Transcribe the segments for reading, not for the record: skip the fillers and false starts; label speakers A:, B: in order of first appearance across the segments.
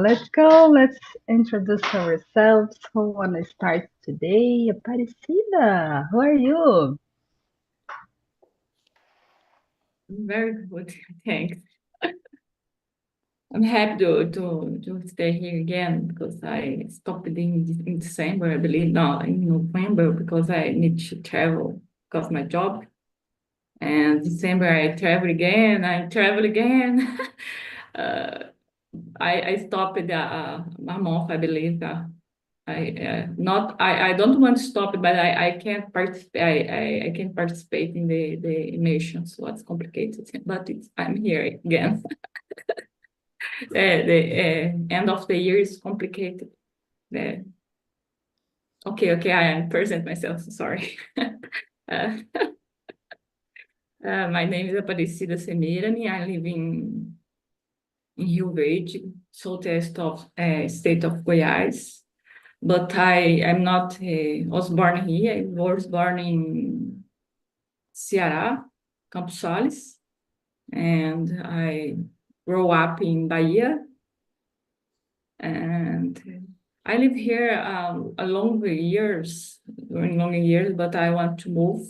A: Let's go. Let's introduce ourselves. Who wanna start today? Aparecida, who are you?
B: Very good, thanks. I'm happy to stay here again because I stopped in December, I believe, no, in November because I need to travel because of my job. And December I travel again. uh, I stopped a month, I believe. I don't want to stop it, but I can't participate. I can't participate in the immersion, so it's complicated. But I'm here again. The end of the year is complicated. Uh, okay, I present myself. Sorry. uh, my name is Aparecida Semirani. I live in Rio Verde, southeast of state of Goiás. But I am not was born here. I was born in Ceará, Campos Sales, and I grew up in Bahia. And I live here during long years, but I want to move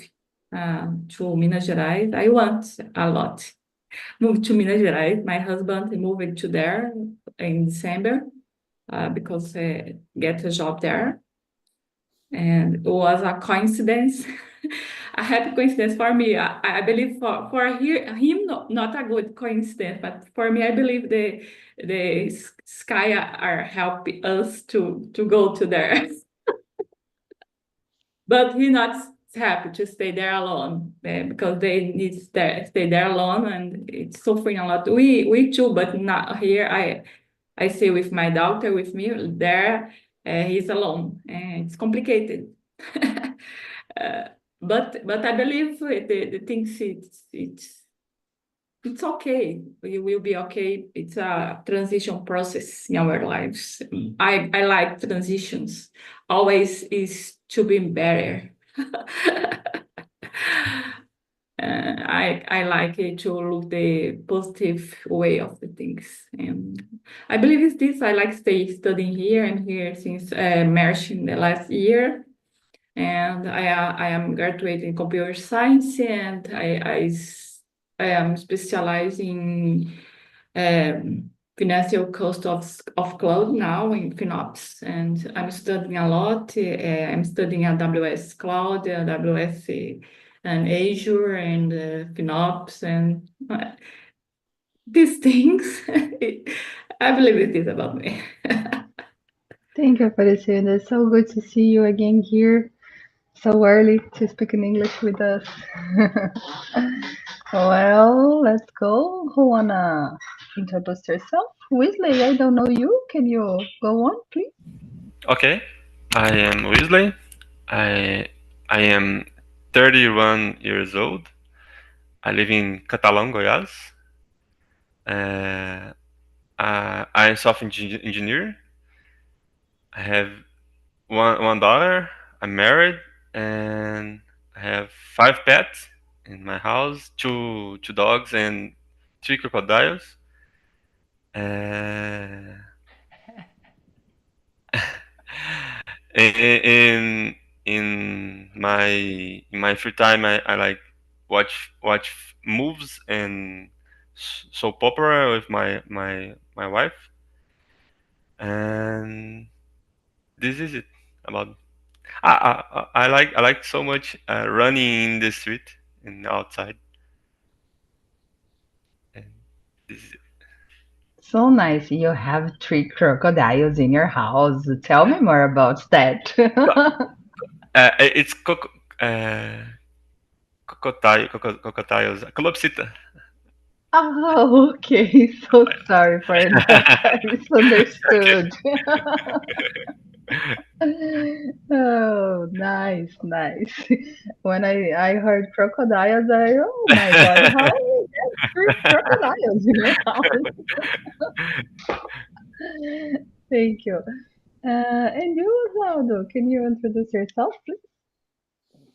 B: to Minas Gerais. I want a lot move to Minas Gerais. My husband moved to there in December because get a job there, and it was a coincidence. A happy coincidence for me. I believe him not a good coincidence, but for me, I believe the sky are helping us to go to there. But he not happy to stay there alone because they need to stay there alone and it's suffering a lot. We too, but not here. I stay with my daughter with me there. He's alone, and it's complicated. uh, but I believe the things it's okay. We will be okay. It's a transition process in our lives. I like transitions. Always is to be better. I like it to look the positive way of the things, and I believe it's this. I like stay studying here. I'm here since March in the last year, and I am graduating in computer science, and I am specializing financial cost of cloud now in FinOps, and I'm studying a lot. I'm studying AWS Cloud, AWS and Azure, and FinOps, and these things. I believe it is about me.
A: Thank you, Aparecida. It's so good to see you again here so early to speak in English with us. Well, let's go. Who wanna introduce yourself? Weasley, I don't know you. Can you go on, please?
C: Okay, I am Weasley. I am 31 years old. I live in Catalão, Goiás. Uh, I am software engineer. I have one daughter. I'm married, and I have 5 pets in my house: two dogs and 3 crocodiles. Uh, in in my free time, I like watch moves and soap opera with my wife, and this is it about. I like so much running in the street and outside, and this is it.
A: So nice. You have three crocodiles in your house. Tell me more about that.
C: It's uh, crocodiles, Calopsita.
A: Oh, okay. So sorry for that. I misunderstood. Oh, nice, nice. When I heard crocodiles, oh my God, how you get three crocodiles in your house? Thank you. And you, Osvaldo, can you introduce yourself, please?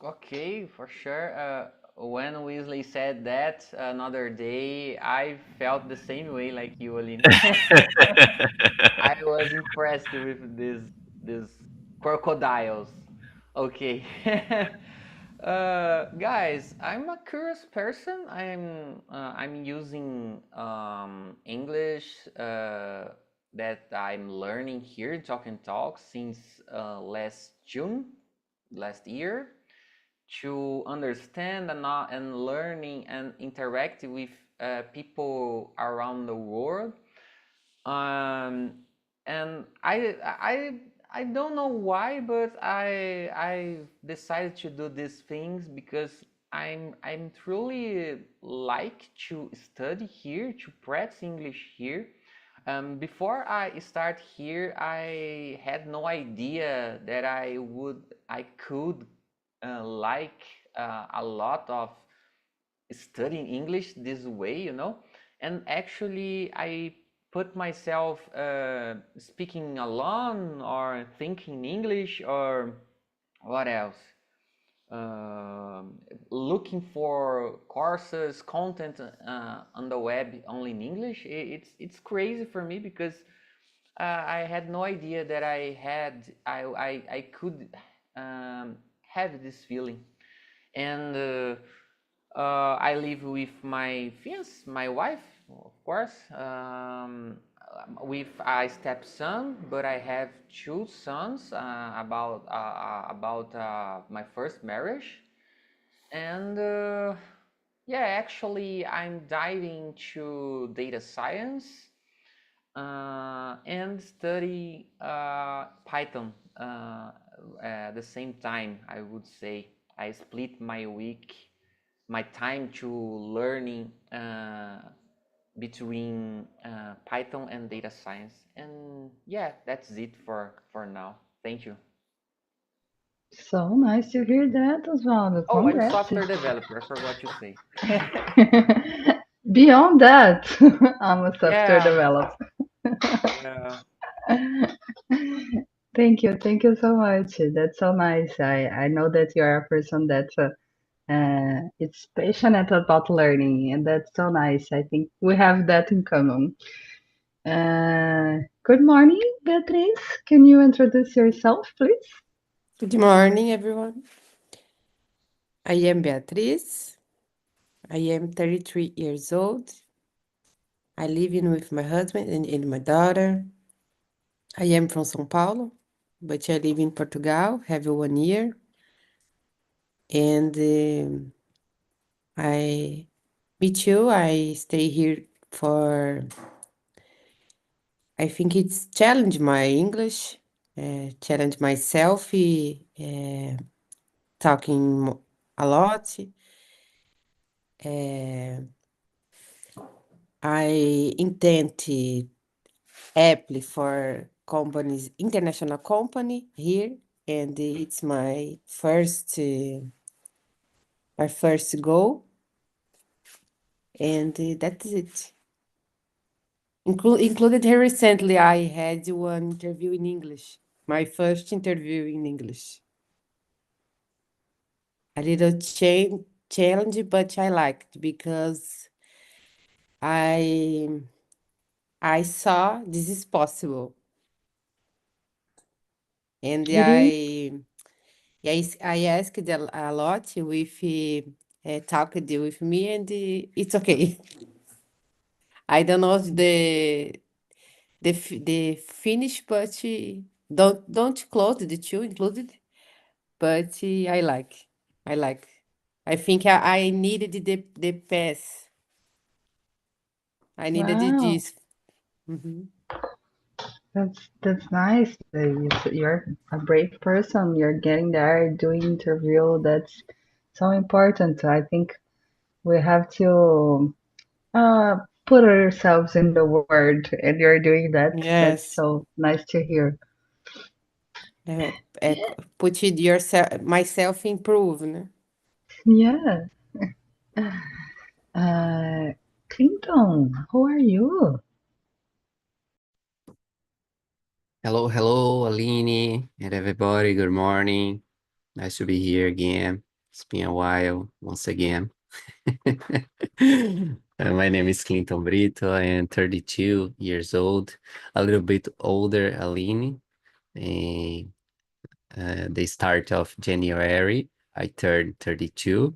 D: Okay, for sure. When Weasley said that another day, I felt the same way like you, Aline. impressed with these crocodiles. Okay. Guys, I'm a curious person. I'm using English that I'm learning here in Talk and Talk since last June, last year, to understand and learning and interact with people around the world. And I don't know why, but I decided to do these things because I'm truly like to study here, to practice English here. Before I start here, I had no idea that I could like a lot of studying English this way, you know. And actually, I put myself speaking alone or thinking English or what else? Looking for courses, content on the web only in English. It's crazy for me because I had no idea that I could have this feeling. And I live with my fiance, my wife, of course, with a stepson, but I have two sons about my first marriage. And yeah, actually, I'm diving to data science and study Python at the same time, I would say. I split my week, my time to learning between Python and data science. And yeah, that's it for now. Thank you.
A: So nice to hear that, Osvaldo.
D: Oh, I'm
A: Congrats.
D: software developer. I forgot to say.
A: Beyond that, I'm a software
D: Yeah,
A: developer.
D: yeah.
A: Thank you so much. That's so nice. I know that you are a person that's it's passionate about learning, and that's so nice. I think we have that in common. Good morning, Beatriz. Can you introduce yourself, please?
E: Good morning, everyone. I am Beatriz. I am 33 years old. I live in with my husband and my daughter. I am from São Paulo, but I live in Portugal, have 1 year. And me too, I stay here for, I think it's challenge my English, challenge myself, talking a lot. I intend to apply for companies, international company here, and it's my first goal, and that's it. Included here recently, I had one interview in English, my first interview in English. A little challenge, but I liked because I saw this is possible, and
A: It is.
E: I asked a lot with talked with me, and it's okay. I don't know if the finish, but don't close the two included. But I like. I think I needed the pass. I needed
A: Wow,
E: this. Mhm.
A: that's nice. You're a brave person. You're getting there, doing interview. That's so important. I think we have to uh, put ourselves in the word, and you're doing that. That's
E: Yes.
A: so nice to hear.
E: Uh, uh, put it yourself myself improve, né?
A: Yeah. Clinton, how are you?
F: Hello, hello, Aline and everybody. Good morning. Nice to be here again. It's been a while once again. My name is Clinton Brito. I am 32 years old, a little bit older, Aline. And the start of January, I turned 32.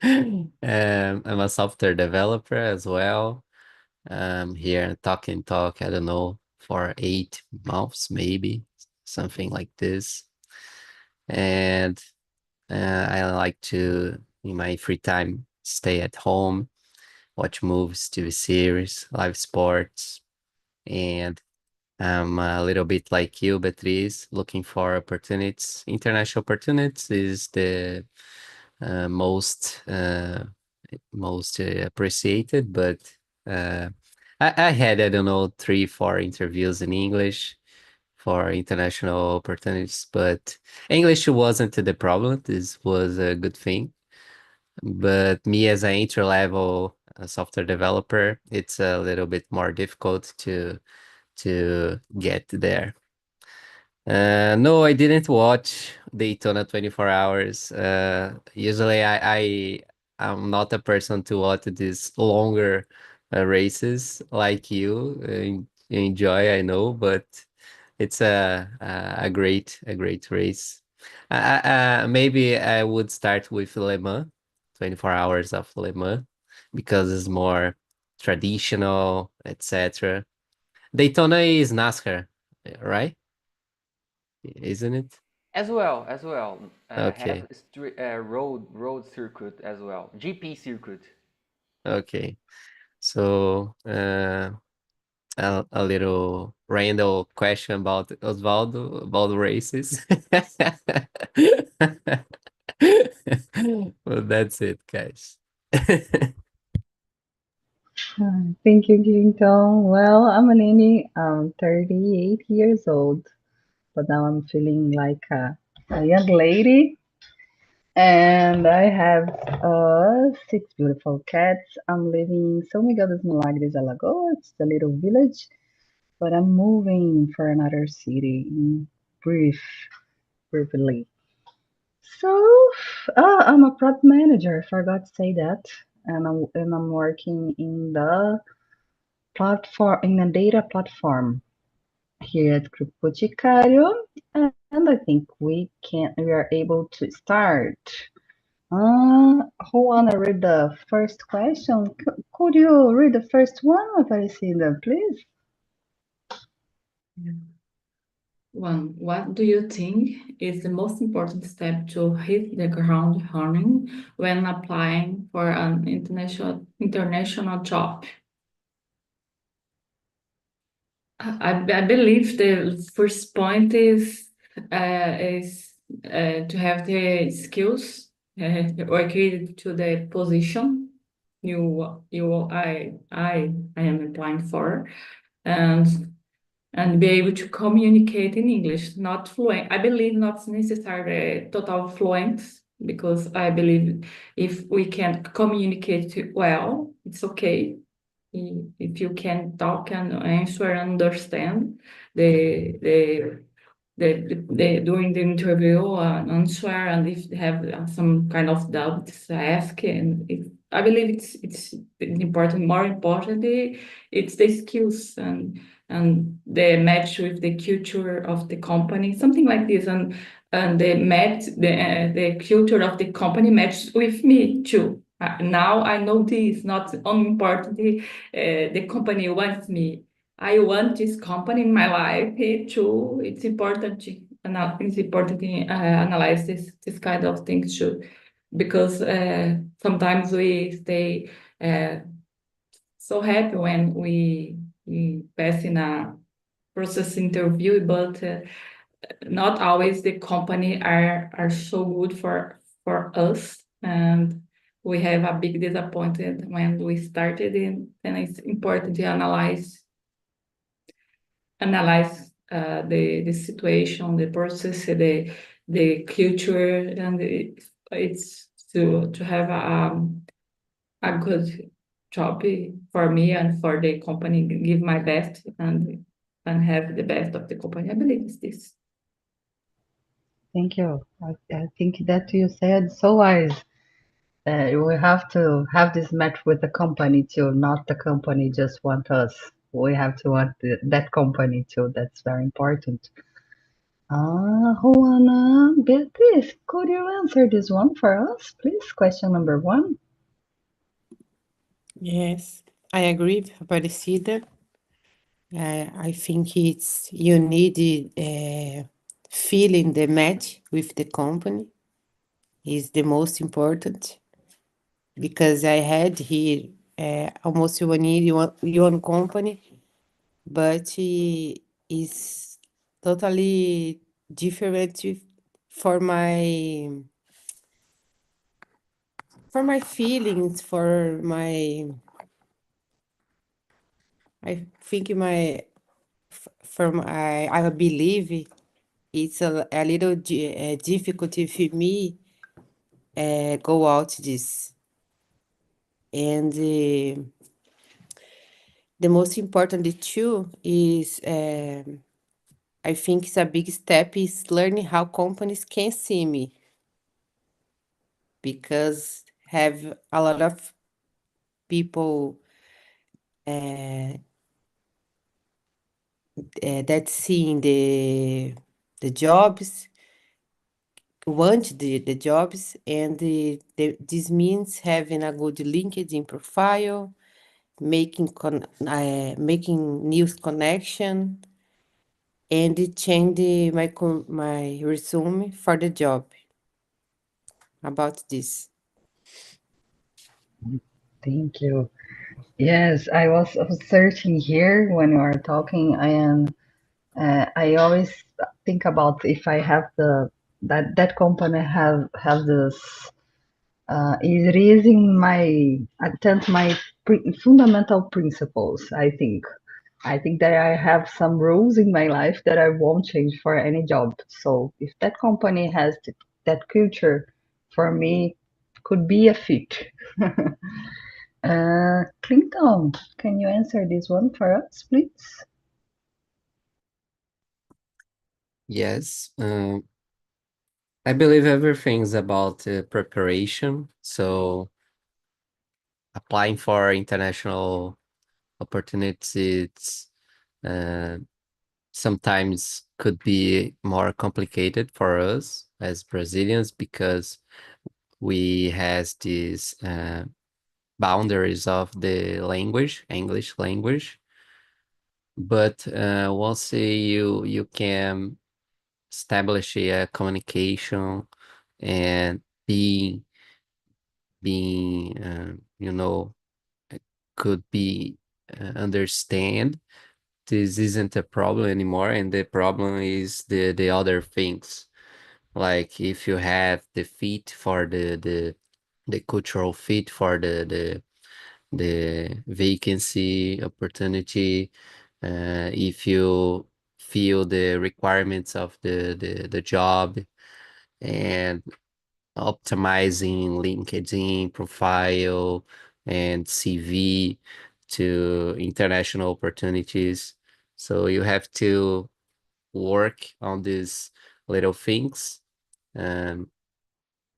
F: I'm a software developer as well. Here talk, I don't know, for 8 months, maybe, something like this. And I like to, in my free time, stay at home, watch movies, TV series, live sports, and I'm a little bit like you, Beatriz, looking for opportunities. International opportunities is the uh, most uh, most appreciated, but uh, I had, I don't know, 3, 4 interviews in English for international opportunities, but English wasn't the problem. This was a good thing. But me as an entry level software developer, it's a little bit more difficult to get there. No, I didn't watch Daytona 24 Hours. Usually I'm not a person to watch these longer races like you enjoy, I know, but it's a great race. Maybe I would start with Le Mans, 24 hours of Le Mans, because it's more traditional, etc. Daytona is NASCAR, right? Isn't it?
D: As well. Have
F: Okay,
D: road circuit as well. GP circuit.
F: okay. So, a little random question about Osvaldo about races. Well, that's it, guys.
A: Thank you, Clinton. Well, I'm Aline. I'm 38 years old, but now I'm feeling like a young lady. And I have 6 beautiful cats. I'm living in São Miguel dos Milagres, Alagoas. It's a little village, but I'm moving for another city in brief, briefly. So, I'm a product manager. I forgot to say that, and I'm working in the platform in a data platform here at Grupo Boticário, and I think we are able to start. Who wanna read the first question? Could you read the first one, Aparecida, please?
B: One, what do you think is the most important step to hit the ground running when applying for an international job? I believe the first point is to have the skills related to the position I am applying for, and be able to communicate in English, not fluent. I believe not necessarily total fluent, because I believe if we can communicate well, it's okay. If you can talk and answer and understand the the during the interview answer, and if they have some kind of doubts ask, and I believe it's important. More importantly, it's the skills and the match with the culture of the company, something like this, and the culture of the company matches with me too. Now I know this, not only importantly, the company wants me. I want this company in my life too. It's important to analyze this kind of things too, because sometimes we stay uh, so happy when we pass in a process interview, but not always the company are so good for us, and we have a big disappointment when we started in. And it's important to analyze the situation, the process, the culture, and it's to have a good job for me and for the company. Give my best and have the best of the company. I believe it's this.
A: Thank you. I think that you said so wise. We have to have this match with the company too, not the company just want us. We have to want that company too. That's very important. Juana, Beatriz, could you answer this one for us, please? Question number one.
E: Yes, I agree with Aparecida. I think it's you need feeling the match with the company is the most important because I had here almost 1 year one company, but is totally different for my feelings, for my I think from I believe it's a little difficult for me go out this. And the most important too is I think it's a big step is learning how companies can see me because have a lot of people uh, that seeing the jobs want the jobs and this means having a good LinkedIn profile, making news connection and change my resume for the job about this.
A: Thank you. Yes, I was searching here when you are talking, and I always think about if I have that company have this. It is in my attempt my fundamental principles. I think that I have some rules in my life that I won't change for any job. So if that company has that culture, for me, could be a fit. Clinton, can you answer this one for us, please?
F: Yes, I believe everything's about preparation. So applying for international opportunities uh, sometimes could be more complicated for us as Brazilians because we has these boundaries of the language, English language. But once you can establish a communication and being uh, could be understand this isn't a problem anymore, and the problem is the other things. Like if you have the fit for the cultural fit for the vacancy opportunity, if you feel the requirements of the job, and optimizing LinkedIn profile and CV to international opportunities. So you have to work on these little things um,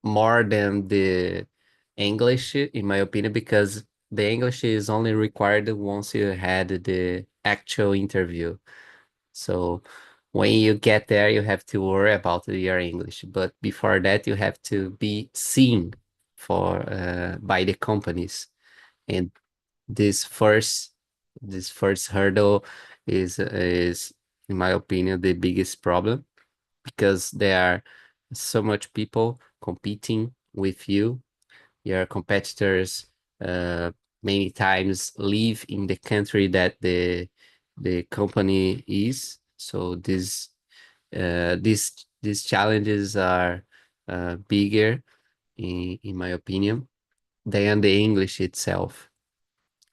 F: more than the English, in my opinion, because the English is only required once you had the actual interview. So when you get there, you have to worry about your English. But before that, you have to be seen for by the companies. And this first this first hurdle is in my opinion the biggest problem because there are so much people competing with you. Your competitors uh, many times live in the country that the company is. So these challenges are bigger, in my opinion, than the English itself.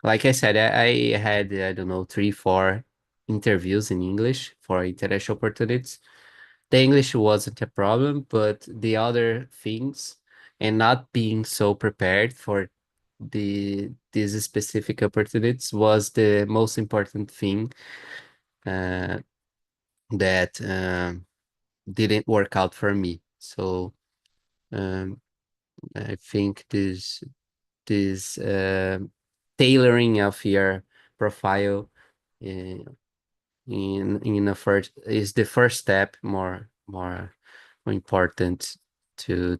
F: Like I said, I had, I don't know, 3, 4 interviews in English for international opportunities. The English wasn't a problem, but the other things and not being so prepared for these specific opportunities was the most important thing uh, that didn't work out for me. So um, I think this tailoring of your profile in in a first is the first step more important to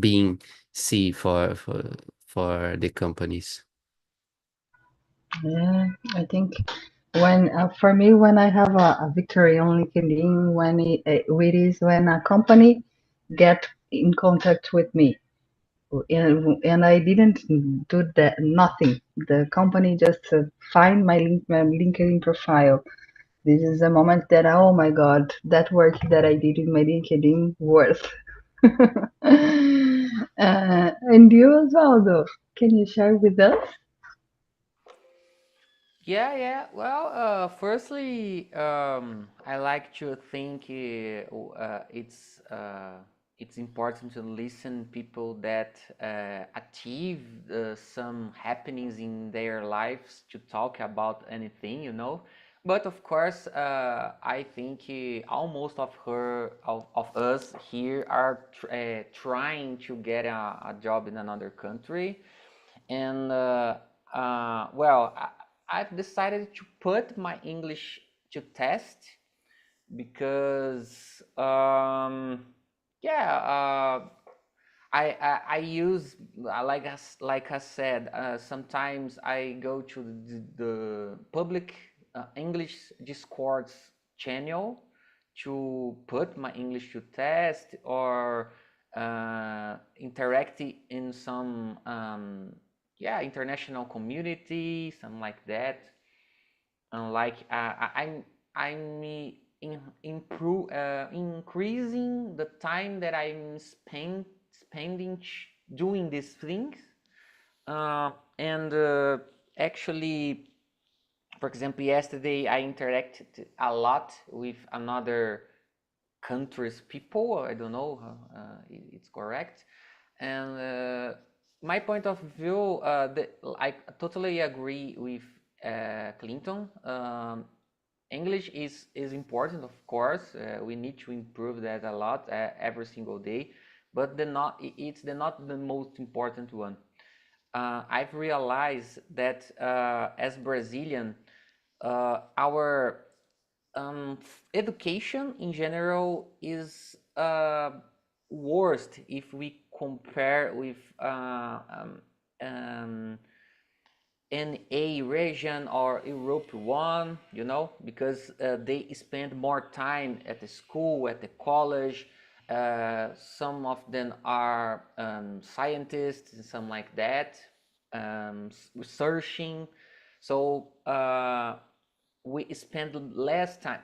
F: being C for the companies.
A: Yeah, I think when for me, when I have a victory on LinkedIn, when it is when a company get in contact with me, and I didn't do that nothing. The company just find my LinkedIn profile. This is a moment that, oh my God, that work that I did in my LinkedIn worth. And you as well, though. Can you share with us?
D: Yeah, yeah. Well, firstly, I like to think it's important to listen people that achieve some happenings in their lives to talk about anything, you know. But of course, I think almost of us here are trying to get a job in another country, and well, I've decided to put my English to test because yeah, I use like I said, sometimes I go to the public English Discords channel to put my English to test, or interact in some yeah, international community, something like that. Like I'm increasing the time that I'm spending doing these things, and actually, for example, yesterday I interacted a lot with another country's people. I don't know how it's correct, and my point of view, I totally agree with Clinton. English is important, of course. We need to improve that a lot every single day, but it's not the most important one. I've realized that as Brazilian, our education in general is worst if we compare with in a region or Europe one, you know, because they spend more time at the school, at the college. Some of them are scientists and some like that, researching. So we spend less time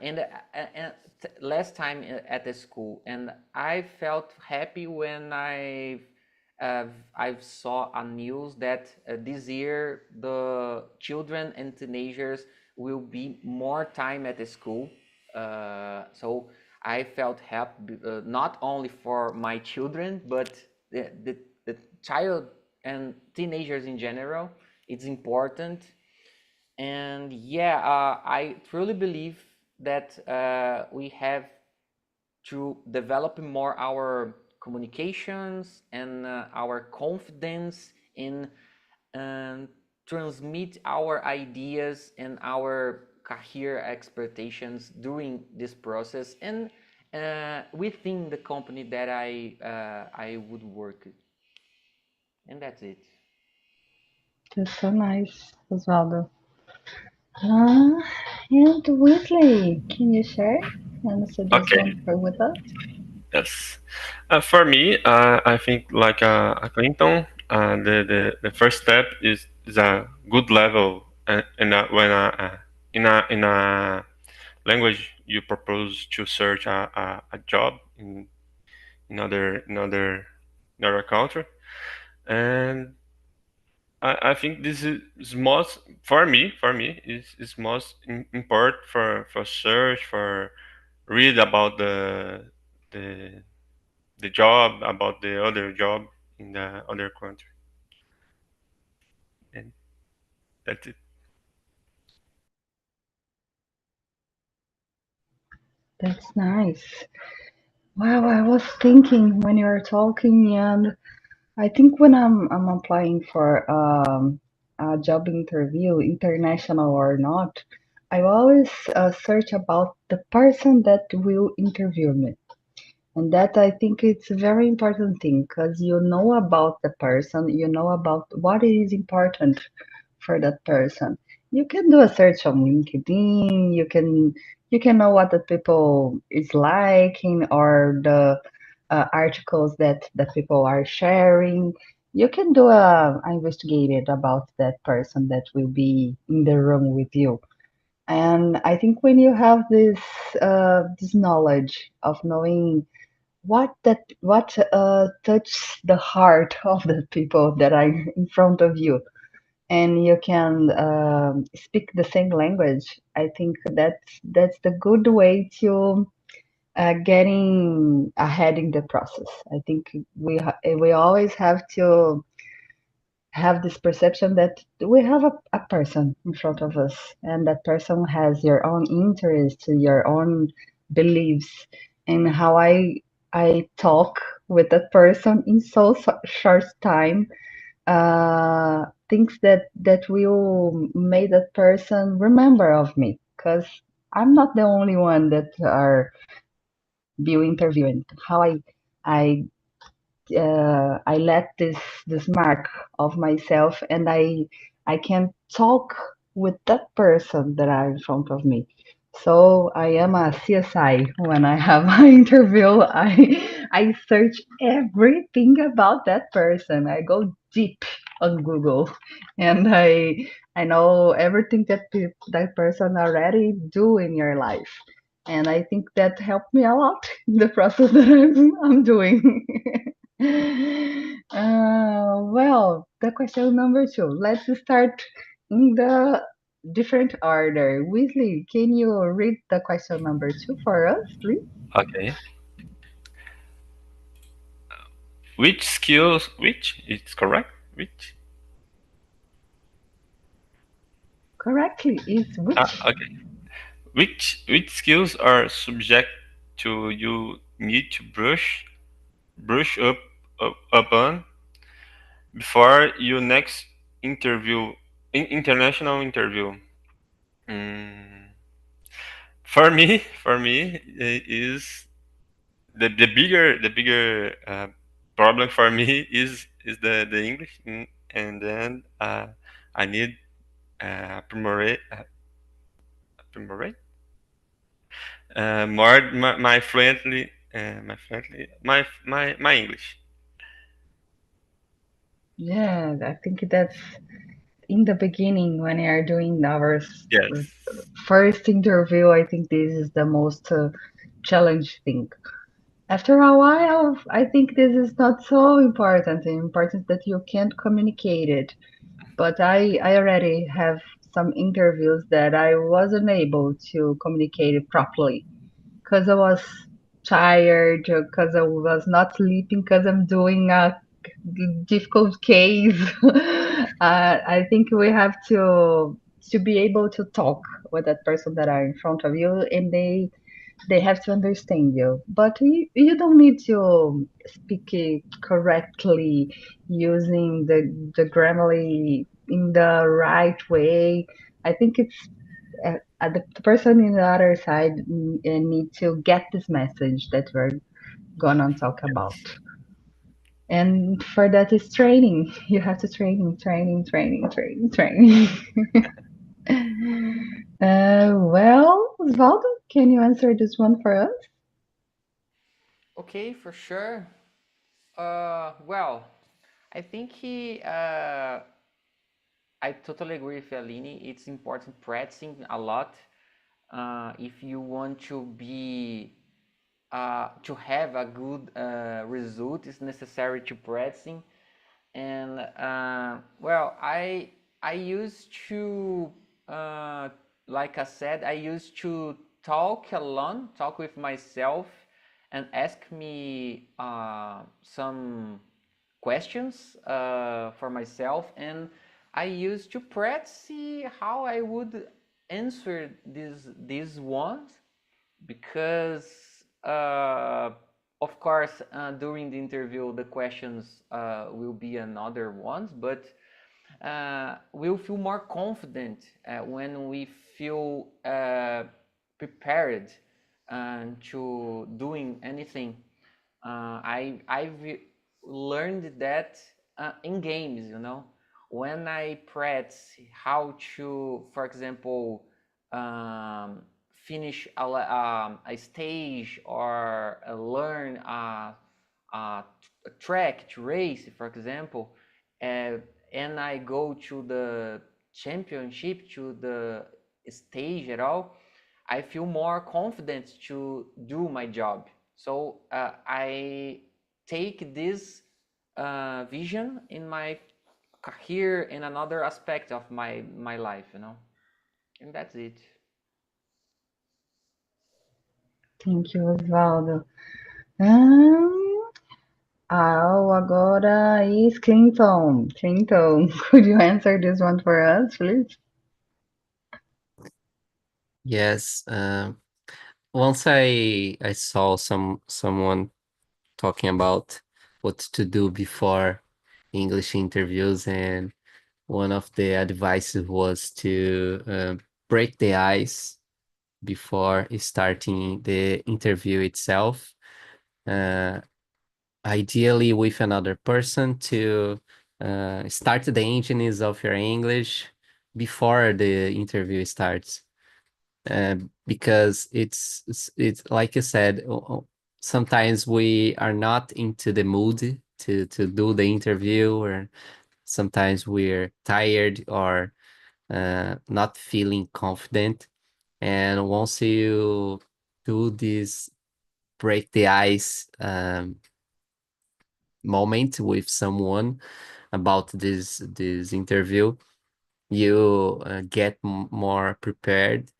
D: less time at the school, and I felt happy when I've saw a news that this year the children and teenagers will be more time at the school. So I felt happy, not only for my children, but the child and teenagers in general. It's important. And yeah, I truly believe that we have to develop more our communications and our confidence in transmit our ideas and our career expectations during this process, and within the company that I would work. And that's it.
A: That's so nice, Osvaldo. Uh, and Whitley, can you share and
C: Okay.
A: suggestion for with us?
C: Yes. For me, I think like Clinton, the first step is a good level, when in a language you propose to search a job in other country, and I think this is most for me is most important for search for read about the the job about the other job in the other country, and that's it.
A: That's nice. Wow, I was thinking when you were talking, and I think when I'm applying for a job interview, international or not, I always search about the person that will interview me. And that I think it's a very important thing because you know about the person, you know about what is important for that person. You can do a search on LinkedIn, you can know what the people is liking or the articles that people are sharing. You can do a investigated about that person that will be in the room with you. And I think when you have this knowledge of knowing what touches the heart of the people that are in front of you, and you can speak the same language, I think that's the good way to getting ahead in the process. I think we always have to have this perception that we have a person in front of us, and that person has your own interests, your own beliefs, and how I talk with that person in so short time, things that will make that person remember of me, because I'm not the only one that are being interviewing. How I let this mark of myself, and I can talk with that person that are in front of me. So I am a CSI when I have an interview. I search everything about that person. I go deep on Google, and I know everything that person already do in your life. And I think that helped me a lot in the process that I'm doing. Well, the question number two. Let's start in the different order. Weasley, can you read the question number two for us, please?
C: Okay. Which skills? Which? It's correct. Which?
A: Correctly, is which?
C: Okay. Which skills are subject to you need to brush up on before your next interview, international interview? Mm, for me, is the bigger problem for me is the English, and then I need primorate more my English.
A: Yeah, I think that's in the beginning when you are doing our
C: Yes.
A: first interview. I think this is the most challenge thing. After a while, I think this is not so important. The important that you can't communicate it. But I already have some interviews that I wasn't able to communicate it properly because I was tired, because I was not sleeping, because I'm doing a difficult case. I think we have to be able to talk with that person that are in front of you, and they have to understand you. But you don't need to speak it correctly using the grammarly in the right way. I think it's the person in the other side need to get this message that we're gonna talk about. And for that is training. You have to training. Well, Osvaldo, can you answer this one for us?
D: Okay, for sure. Well, I think I totally agree with Aline. It's important practicing a lot if you want to have a good result. It's necessary to practicing. And well, I used to like I said, I used to talk alone, talk with myself, and ask me some questions for myself, and I used to practice how I would answer these ones, because Of course, during the interview, the questions will be another ones, but we'll feel more confident when we feel prepared to doing anything. I've learned that in games, when I practice how to, for example, finish a stage or learn a track to race, for example, and I go to the championship, to the stage at all, I feel more confident to do my job. So I take this vision in my career in another aspect of my life, and that's it.
A: Thank you, Osvaldo. Agora is Clinton. Clinton, could you answer this one for us, please?
F: Yes. Once I saw someone talking about what to do before English interviews, and one of the advices was to break the ice before starting the interview itself. Uh, Ideally with another person to start the engines of your English before the interview starts. Because it's like you said, sometimes we are not into the mood to do the interview, or sometimes we're tired or not feeling confident. And once you do this break the ice moment with someone about this interview, you get more prepared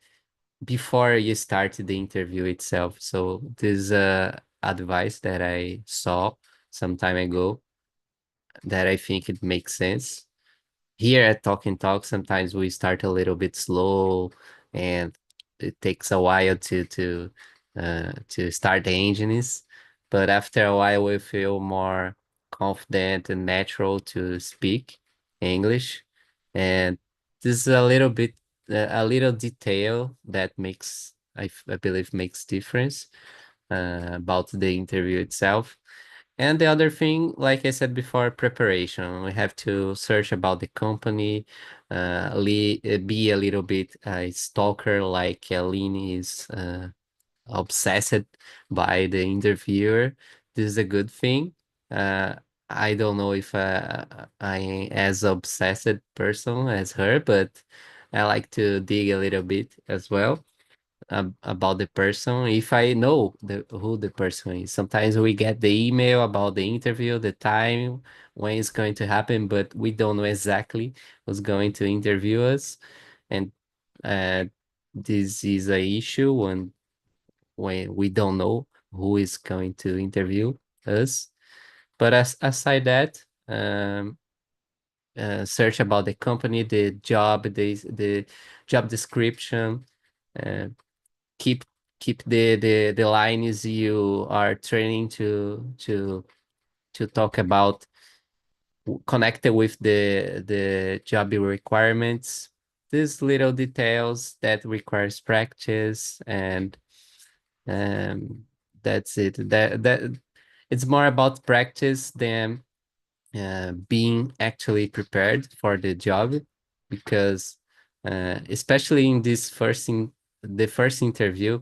F: before you start the interview itself. So this advice that I saw some time ago, that I think it makes sense. Here at Talk and Talk, sometimes we start a little bit slow, and it takes a while to start the engines. But after a while, we feel more confident and natural to speak English. And this is a little bit a little detail that makes I believe makes difference about the interview itself. And the other thing, like I said before, preparation. We have to search about the company, be a little bit a stalker, like Aline is obsessed by the interviewer. This is a good thing. Uh, I don't know if I am as obsessed person as her, but I like to dig a little bit as well about the person, if I know who the person is. Sometimes we get the email about the interview, the time when it's going to happen, but we don't know exactly who's going to interview us. And uh, this is a issue when we don't know who is going to interview us. But aside that, search about the company, the job, the job description, uh, keep keep the lines you are training to talk about, connected with the job requirements. These little details that requires practice, and um, that's it. That it's more about practice than being actually prepared for the job, because especially in the first interview,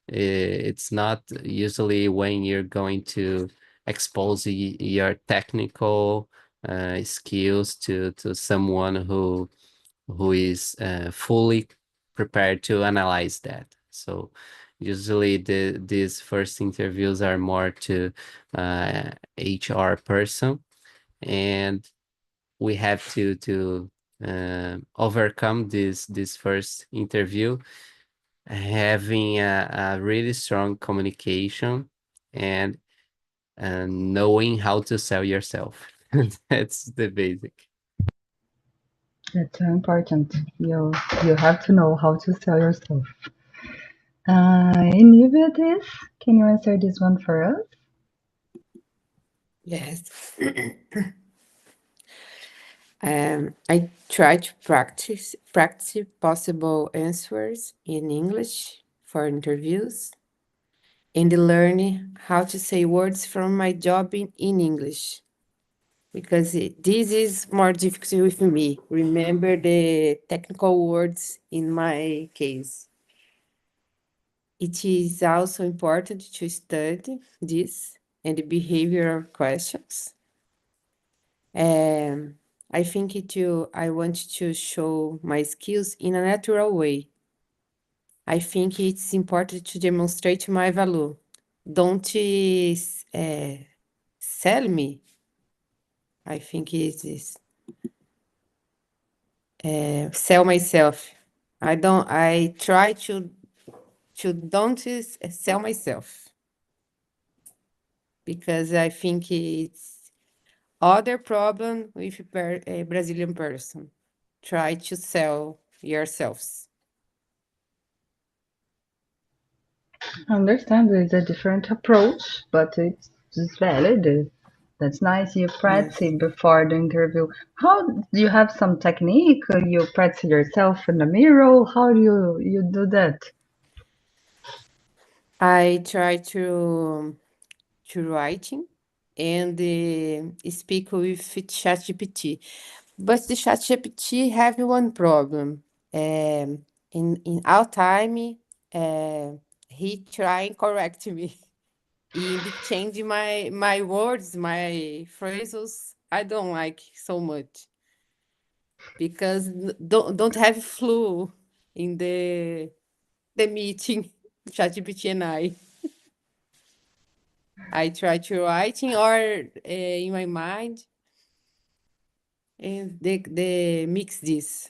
F: it's not usually when you're going to expose your technical skills to someone who is fully prepared to analyze that. So usually these first interviews are more to HR person, and we have to overcome this first interview, having a really strong communication, and knowing how to sell yourself. That's the basic.
A: That's so important. You have to know how to sell yourself. Olivia, this, can you answer this one for us?
E: Yes. I try to practice possible answers in English for interviews and learn how to say words from my job in English because this is more difficult with me. Remember the technical words in my case. It is also important to study this and behavioral questions. I think I want to show my skills in a natural way. I think it's important to demonstrate my value. Don't sell me. I think it is sell myself. I try to don't sell myself because I think it's other problem with a Brazilian person. Try to sell yourselves.
A: I understand it's a different approach, but it's valid. That's nice. You
E: Yes.
A: practice before the interview. How do you have some technique? You practice yourself in the mirror? How do you do that?
E: I try to writing and speak with ChatGPT. But the ChatGPT have one problem. In all time, uh, he try and correct me and change my words, my phrases. I don't like so much because don't have flu in the meeting. ChatGPT and I try to writing or in my mind and they mix this.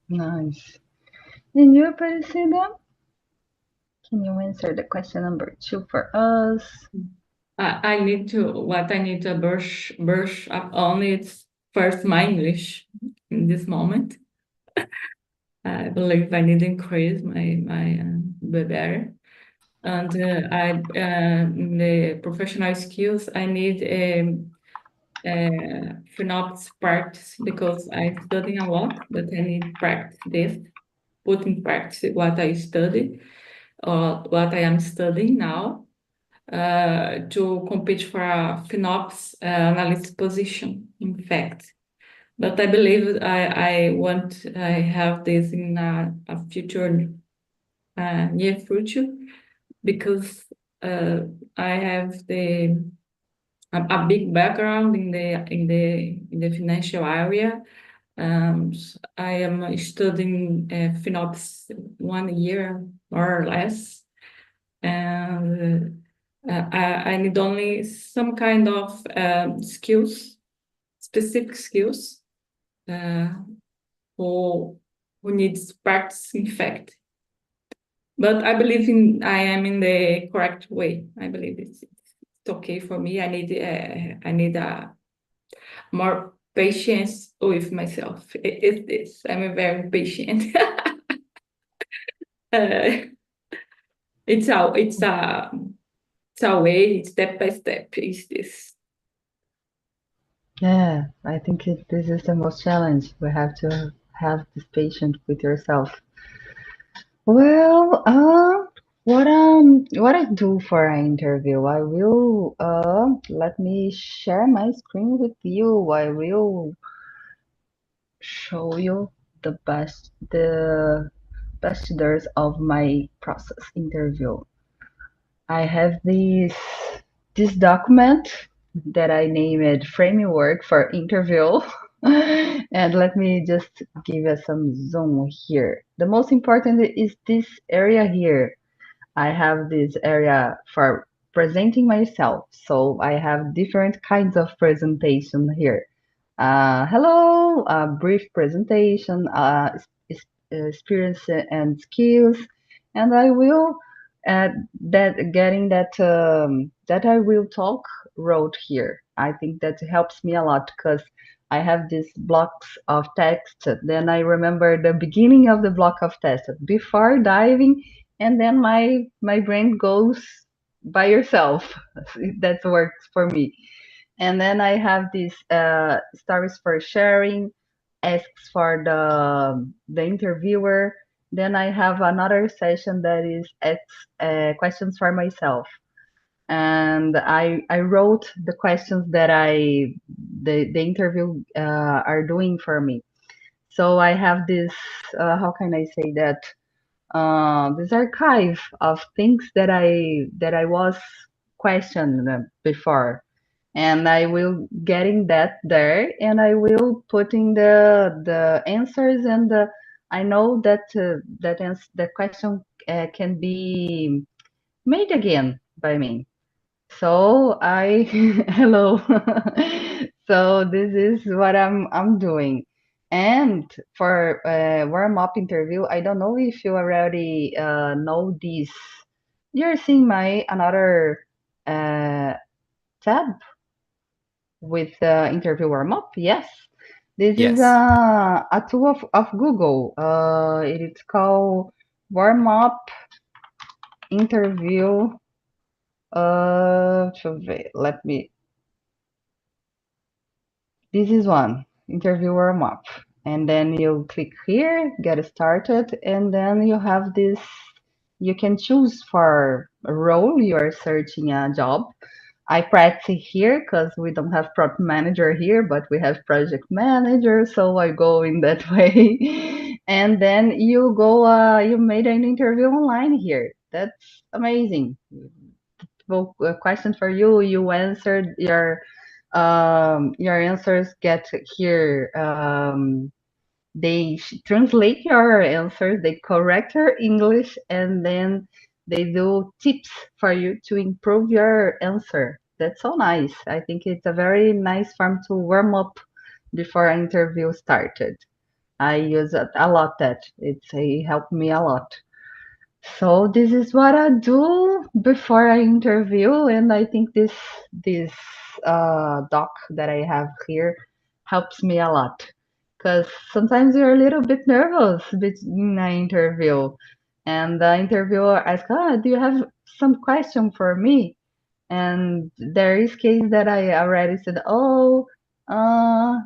A: Nice. And you, Aparecida? Can you answer the question number 2 for us?
B: I need to what I need to brush up on is first my English in this moment. I believe I need to increase my be better. And I in the professional skills I need phenops practice because I'm studying a lot, but I need practice this, put in practice what I study or what I am studying now to compete for a FinOps analyst position, in fact. But I believe I have this in a future, near future, because uh, I have a big background in the financial area. I am studying FinOps 1 year or less, and I need only some kind of specific skills, uh, who needs practice, in fact. But I believe I am in the correct way. I believe it's okay for me. I need a more patience with myself. It's this. I'm a very patient. uh, it's a way, step by step. Is this?
A: Yeah, I think this is the most challenge. We have to have this patience with yourself. Well, what I do for an interview, I will let me share my screen with you. I will show you the best days of my process interview. I have this document that I named framework for interview. And let me just give you some zoom here. The most important is this area here. I have this area for presenting myself. So I have different kinds of presentation here. Hello, a brief presentation, experience and skills, and I will that getting that I will talk wrote here. I think that helps me a lot because I have these blocks of text. Then I remember the beginning of the block of text before diving, and then my brain goes by yourself. That works for me. And then I have these stories for sharing, asks for the interviewer. Then I have another session that is questions for myself, and I wrote the questions that the interview are doing for me. So I have this how can I say that this archive of things that I was questioned before, and I will getting that there, and I will putting the answers, and I know that the question can be made again by me. So I hello. So this is what I'm doing. And for warm up interview, I don't know if you already know this. You're seeing my another uh, tab with interview warm up. Yes, this is
F: Yes.
A: a tool of Google. It's called warm up interview. Deixa eu ver. Let me. This is one interview warm up, and then you click here, get started, and then you have this. You can choose for a role you are searching a job. I practice here because we don't have product manager here, but we have project manager, so I go in that way. And then you go, you made an interview online here. That's amazing. Well, a question for you. You answered your answers get here. They translate your answers, they correct your English, and then they do tips for you to improve your answer. That's so nice. I think it's a very nice form to warm up before an interview started. I use it a lot. That it helped me a lot. So this is what I do before I interview, and I think this doc that I have here helps me a lot because sometimes you're a little bit nervous in an interview, and the interviewer asks, "Ah, do you have some question for me?" And there is case that I already said, "Oh,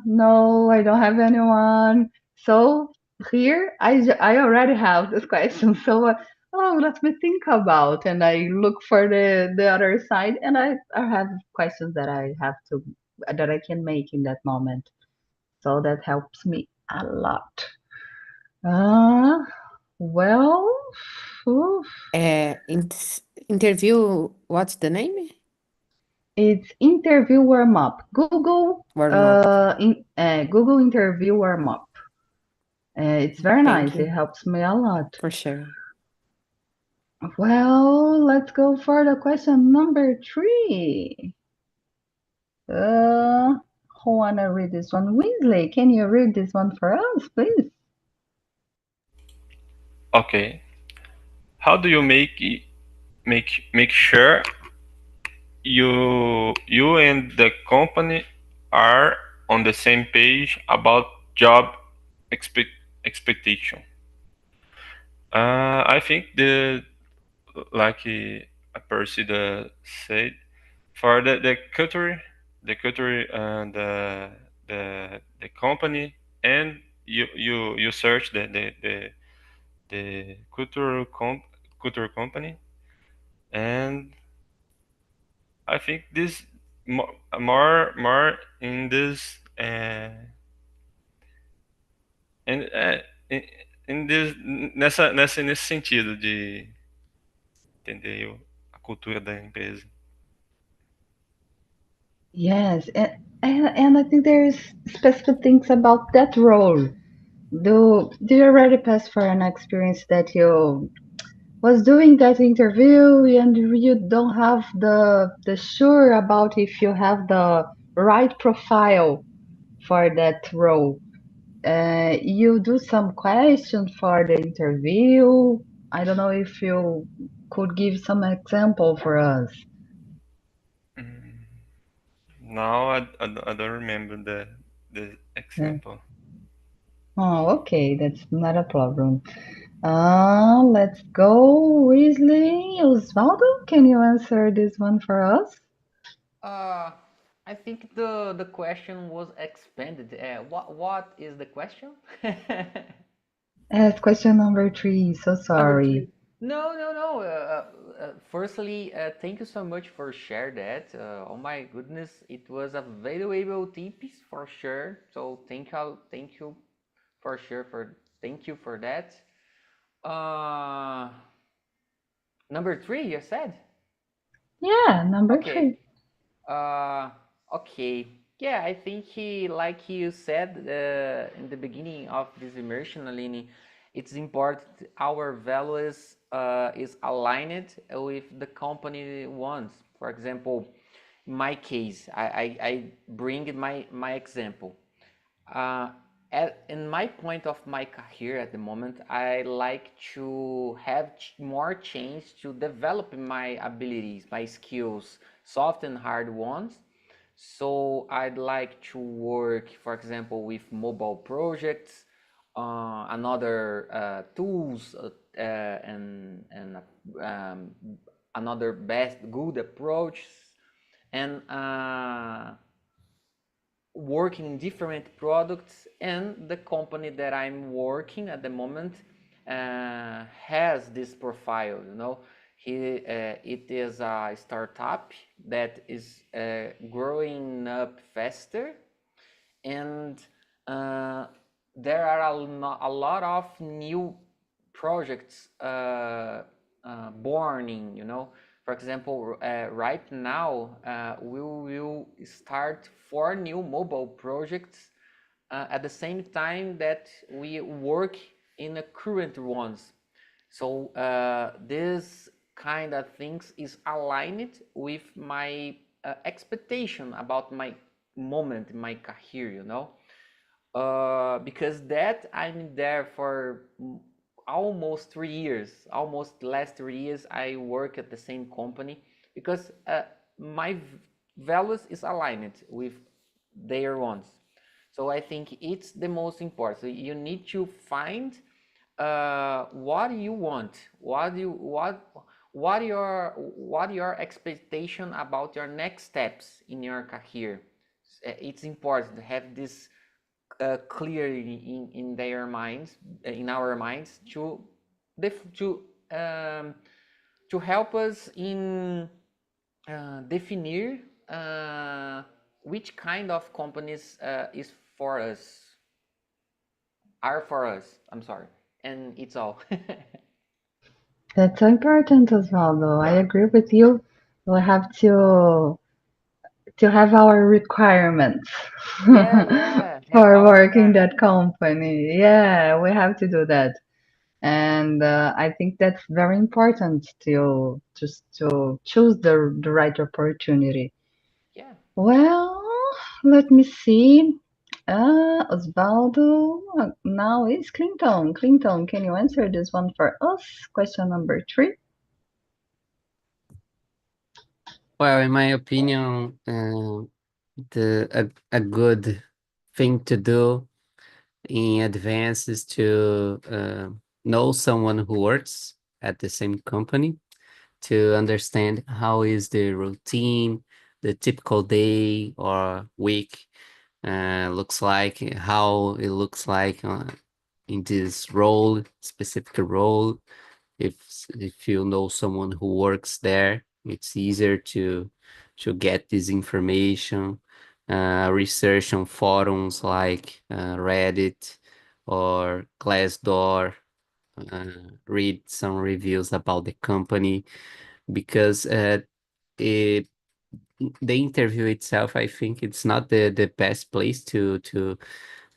A: no, I don't have anyone." So here I already have this question. So oh, let me think about, and I look for the other side, and I have questions that I have to that I can make in that moment. So that helps me a lot. Uh, well, oof,
E: Interview, what's the name?
A: it's interview warm up. Google
E: Warm up.
A: Google interview warm up. It's very
E: Thank
A: nice. It
E: you
A: helps me a lot.
E: for sharing.
A: Well, let's go for the question number 3. Uh, who wanna read this one? Weasley, can you read this one for us, please?
C: Okay. How do you make sure you and the company are on the same page about job expect, expectation? I think the like Percy said, for the culture and the company, and you search the cultural company, and I think this more in this in, in this nesse sentido de entender a cultura da empresa.
A: Yes, and I think there's specific things about that role. Do you already pass for an experience that you was doing that interview and you don't have the sure about if you have the right profile for that role? You do some questions for the interview. I don't know if you could give some example for us.
C: Mm, Now I don't remember the
A: Yeah.
C: example.
A: Oh, okay, that's not a problem. Let's go, Weasley. Osvaldo, can you answer this one for us?
D: Uh, I think the question was expanded. What is the question?
A: Yes, question number three. So
B: Number
A: sorry.
B: three.
D: No, no, no. Firstly, thank you so much for share that. Oh my goodness, it was a valuable tips for sure. So thank you for sure thank you for that. Uh, Number three, you said?
A: Yeah, number
D: Okay.
A: three.
D: Uh, okay. Yeah, I think like you said in the beginning of this immersion, Aline, it's important our values is aligned with the company wants. For example, in my case, I bring my example. Uh, in my point of my career at the moment, I like to have more change to develop my abilities, my skills, soft and hard ones. So I'd like to work, for example, with mobile projects, another tools, and another best good approach, and working in different products, and the company that I'm working at the moment has this profile, it is a startup that is growing up faster, and uh, there are a lot of new projects born in, For example, right now we will start 4 new mobile projects at the same time that we work in the current ones. So this kind of things is aligned with my expectation about my moment, my career, because that I'm there for almost 3 years, almost last 3 years. I work at the same company because my values is aligned with their ones. So I think it's the most important. So you need to find what you want, what your expectation about your next steps in your career. It's important to have this clearly in their minds, in our minds, to um, to help us in definir which kind of companies is for us, are for us. I'm sorry, and it's all.
A: That's so important as well, though. I agree with you. We have to have our requirements
D: Yeah, yeah, have
A: for
D: our
A: working
D: requirement.
A: that company. Yeah, we have to do that. And I think that's very important to just to choose the right opportunity.
D: Yeah.
A: Well, let me see. Osvaldo, now is Clinton. Clinton, can you answer this one for us? Question number three.
F: Well, in my opinion, a good thing to do in advance is to know someone who works at the same company to understand how is the routine, the typical day or week looks like, how it looks like in this role, specific role. If you know someone who works there, it's easier to get this information. Research on forums like Reddit or Glassdoor. Read some reviews about the company because it, the interview itself, I think it's not the best place to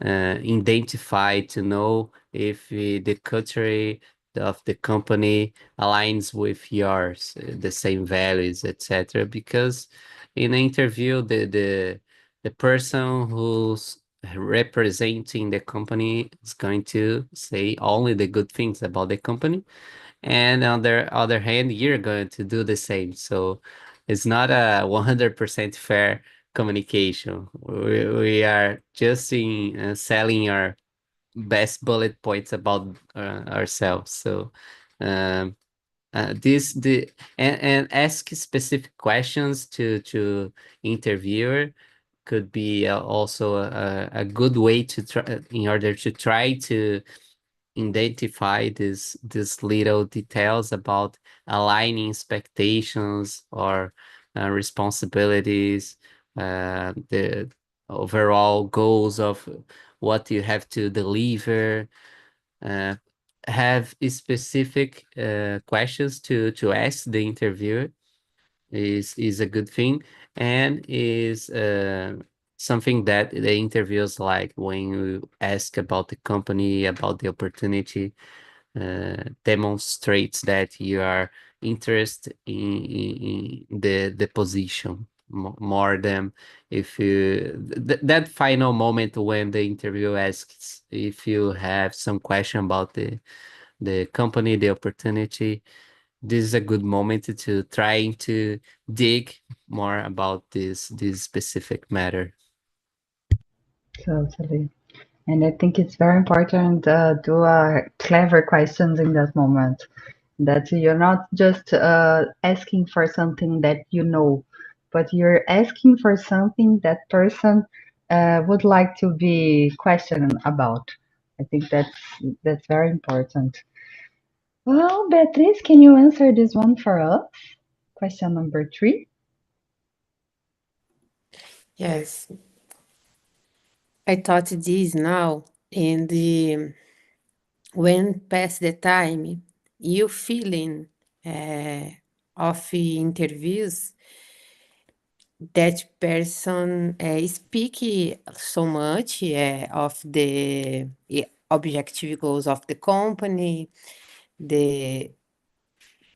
F: identify to know if the culture of the company aligns with yours, the same values, etc. Because in an interview, the person who's representing the company is going to say only the good things about the company, and on the other hand, you're going to do the same. So it's not a 100% fair communication. We are just in selling our best bullet points about ourselves. So um, and ask specific questions to interviewer could be also a good way to try in order to try to identify these little details about aligning expectations or responsibilities, the overall goals of what you have to deliver. Uh, have specific questions to ask the interviewer is a good thing, and is something that the interviews like when you ask about the company, about the opportunity, demonstrates that you are interested in the position more than if you that final moment when the interview asks if you have some question about the company, the opportunity. This is a good moment to try to dig more about this specific matter.
A: Totally. And I think it's very important do clever questions in that moment. That you're not just asking for something that you know, but you're asking for something that person would like to be questioned about. I think that's very important. Well, Beatriz, can you answer this one for us? Question number 3.
E: Yes, I thought this now, and when pass the time, you feeling of interviews that person speak so much of the objective goals of the company, the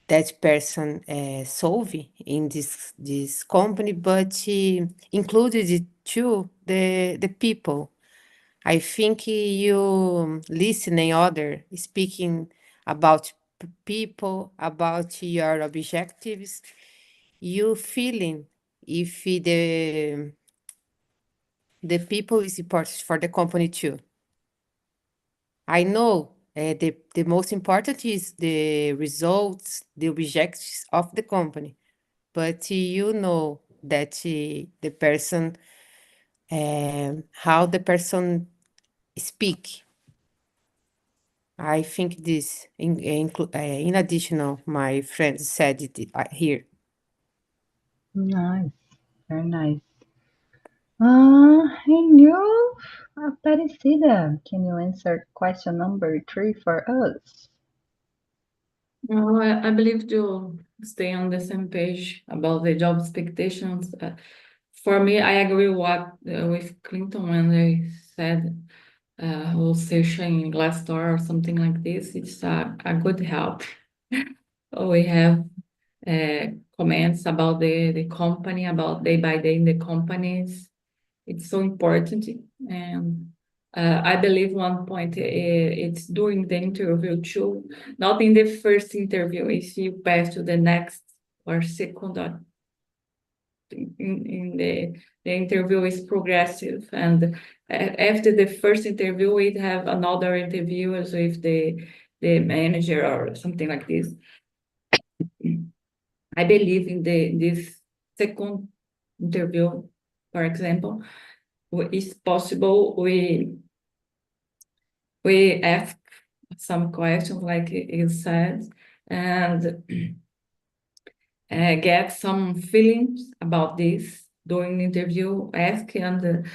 E: that person solve in this company, but included too the people. I think you listening other speaking about people, about your objectives, you feeling if the people is important for the company too. I know the most important is the results, the objectives of the company, but you know that the person, how the person speak. I think this, in additional, my friend said it here.
A: Nice, very nice. And you, Aparecida, can you answer question number 3 for us?
B: No, I believe to stay on the same page about the job expectations. For me, I agree with Clinton when they said who search in Glassdoor or something like this. It's a good help. We have comments about the company, about day by day in the companies. It's so important. And I believe one point it's during the interview too, not in the first interview, if you pass to the next or second or in the interview is progressive, and after the first interview we have another interview as with the manager or something like this. I believe in this second interview, for example, it's possible we ask some questions like you said, and get some feelings about this during the interview, ask and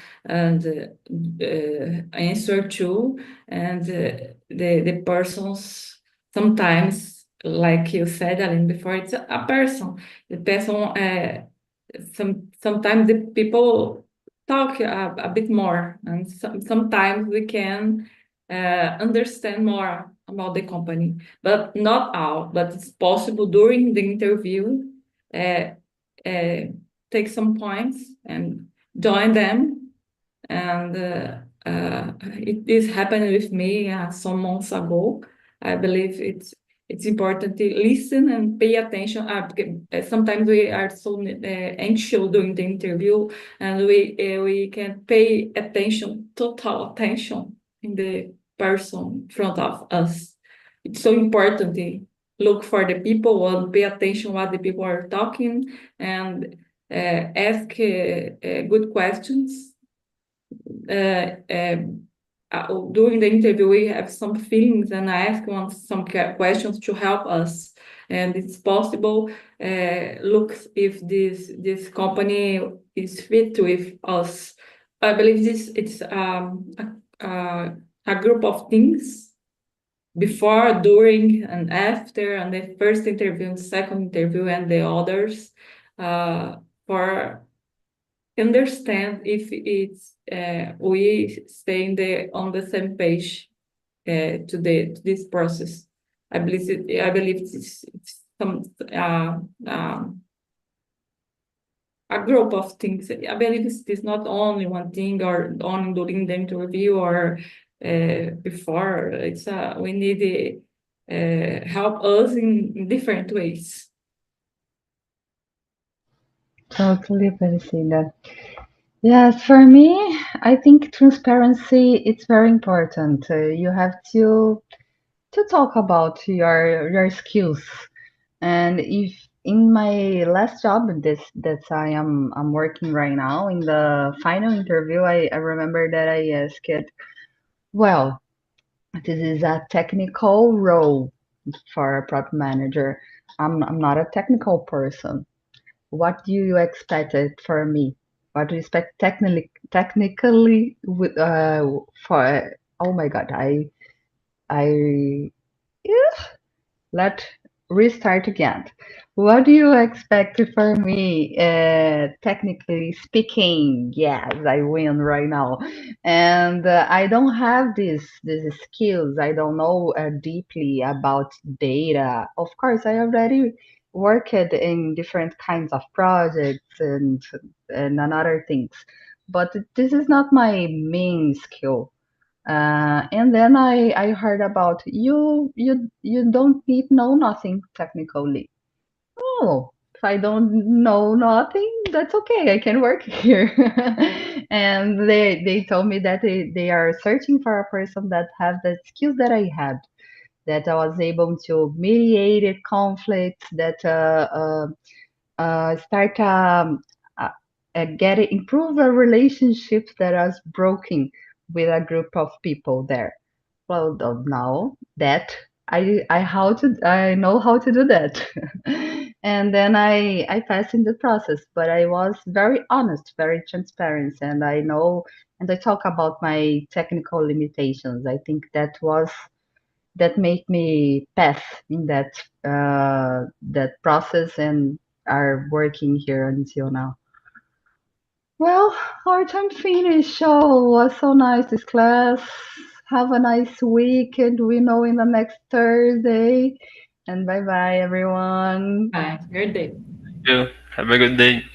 B: answer to, and the persons sometimes, like you said, Aline, before, it's a person. The person, sometimes the people talk a bit more, and sometimes we can understand more about the company, but not all. But it's possible during the interview, uh, uh, take some points and join them. And it is happened with me some months ago. I believe it's important to listen and pay attention. Sometimes we are so anxious during the interview, and we can pay attention, total attention in the person in front of us. It's so important look for the people and pay attention what the people are talking and ask good questions. During the interview, we have some feelings, and I ask one some questions to help us. And it's possible look if this company is fit with us. I believe it's a group of things before, during, and after, and the first interview, and second interview, and the others, for understand if it's we stay on the same page to this process. I believe it's some a group of things. I believe it's not only one thing or only during the interview or before. It's we need help us in different ways.
A: Totally, Priscilla. Yes, for me, I think transparency it's very important. You have to talk about your skills. And if in my last job, this that I'm working right now, in the final interview, I remember that I asked, well, this is a technical role for a product manager. I'm not a technical person. What do you expect it for me? What do you expect technically with for? Oh my God, I let restart again. What do you expect for me, technically speaking? Yes, I win right now, and I don't have these skills. I don't know deeply about data. Of course, I already worked in different kinds of projects and other things, but this is not my main skill. And then I heard about you don't need know nothing technically. Oh, if I don't know nothing, that's okay. I can work here. And they told me that they are searching for a person that has the skills that I had, that I was able to mediate conflicts, that start uh, get improve a relationship that was broken with a group of people there. Well, now that I know how to do that, and then I passed in the process. But I was very honest, very transparent, and I know and I talk about my technical limitations. I think that made me pass in that process and are working here until now. Well, our time finished. Oh, was so nice this class. Have a nice week, and we know in the next Thursday. And bye bye, everyone.
B: Bye. Great day.
C: You have a good day.